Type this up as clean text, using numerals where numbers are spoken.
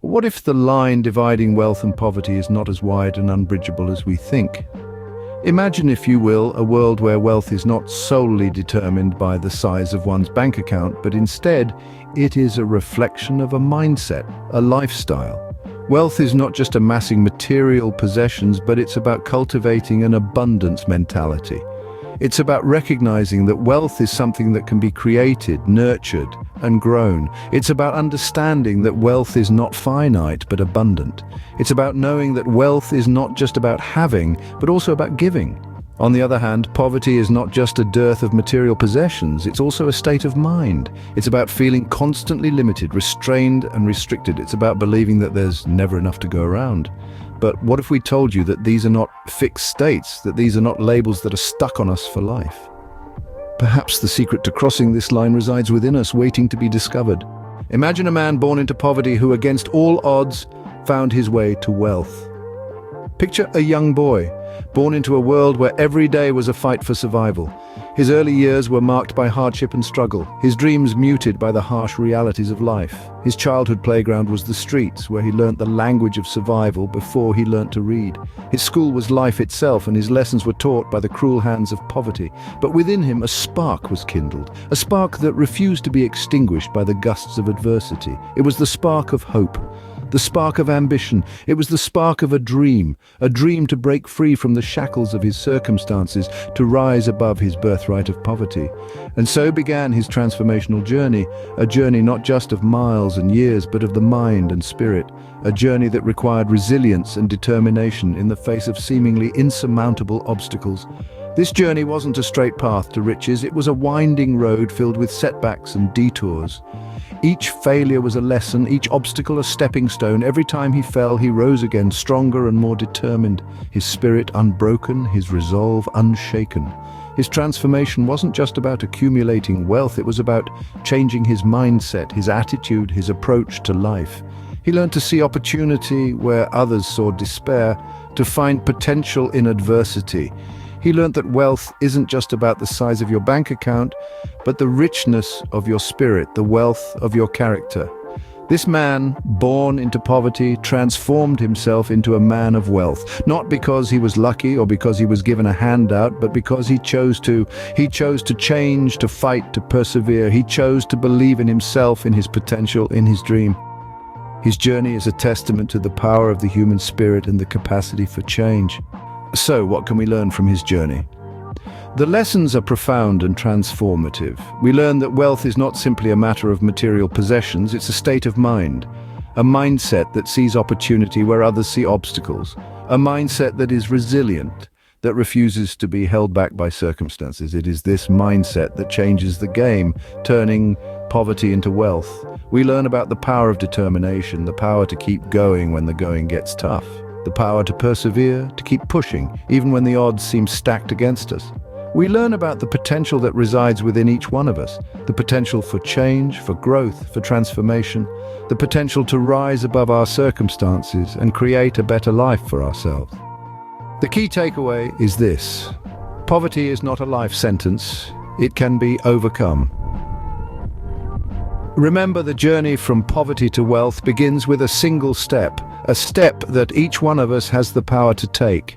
What if the line dividing wealth and poverty is not as wide and unbridgeable as we think? Imagine, if you will, a world where wealth is not solely determined by the size of one's bank account, but instead it is a reflection of a mindset, a lifestyle. Wealth is not just amassing material possessions, but it's about cultivating an abundance mentality. It's about recognizing that wealth is something that can be created, nurtured, and grown. It's about understanding that wealth is not finite, but abundant. It's about knowing that wealth is not just about having, but also about giving. On the other hand, poverty is not just a dearth of material possessions, it's also a state of mind. It's about feeling constantly limited, restrained, and restricted. It's about believing that there's never enough to go around. But what if we told you that these are not fixed states, that these are not labels that are stuck on us for life? Perhaps the secret to crossing this line resides within us, waiting to be discovered. Imagine a man born into poverty who, against all odds, found his way to wealth. Picture a young boy, born into a world where every day was a fight for survival. His early years were marked by hardship and struggle, his dreams muted by the harsh realities of life. His childhood playground was the streets, where he learnt the language of survival before he learnt to read. His school was life itself, and his lessons were taught by the cruel hands of poverty. But within him a spark was kindled, a spark that refused to be extinguished by the gusts of adversity. It was the spark of hope, the spark of ambition. It was the spark of a dream to break free from the shackles of his circumstances, to rise above his birthright of poverty. And so began his transformational journey, a journey not just of miles and years, but of the mind and spirit, a journey that required resilience and determination in the face of seemingly insurmountable obstacles. This journey wasn't a straight path to riches, it was a winding road filled with setbacks and detours. Each failure was a lesson, each obstacle a stepping stone. Every time he fell, he rose again, stronger and more determined, his spirit unbroken, his resolve unshaken. His transformation wasn't just about accumulating wealth, it was about changing his mindset, his attitude, his approach to life. He learned to see opportunity where others saw despair, to find potential in adversity. He learned that wealth isn't just about the size of your bank account, but the richness of your spirit, the wealth of your character. This man, born into poverty, transformed himself into a man of wealth, not because he was lucky or because he was given a handout, but because he chose to. He chose to change, to fight, to persevere. He chose to believe in himself, in his potential, in his dream. His journey is a testament to the power of the human spirit and the capacity for change. So, what can we learn from his journey? The lessons are profound and transformative. We learn that wealth is not simply a matter of material possessions, it's a state of mind. A mindset that sees opportunity where others see obstacles. A mindset that is resilient, that refuses to be held back by circumstances. It is this mindset that changes the game, turning poverty into wealth. We learn about the power of determination, the power to keep going when the going gets tough. The power to persevere, to keep pushing, even when the odds seem stacked against us. We learn about the potential that resides within each one of us, the potential for change, for growth, for transformation, the potential to rise above our circumstances and create a better life for ourselves. The key takeaway is this: poverty is not a life sentence, it can be overcome. Remember, the journey from poverty to wealth begins with a single step, a step that each one of us has the power to take.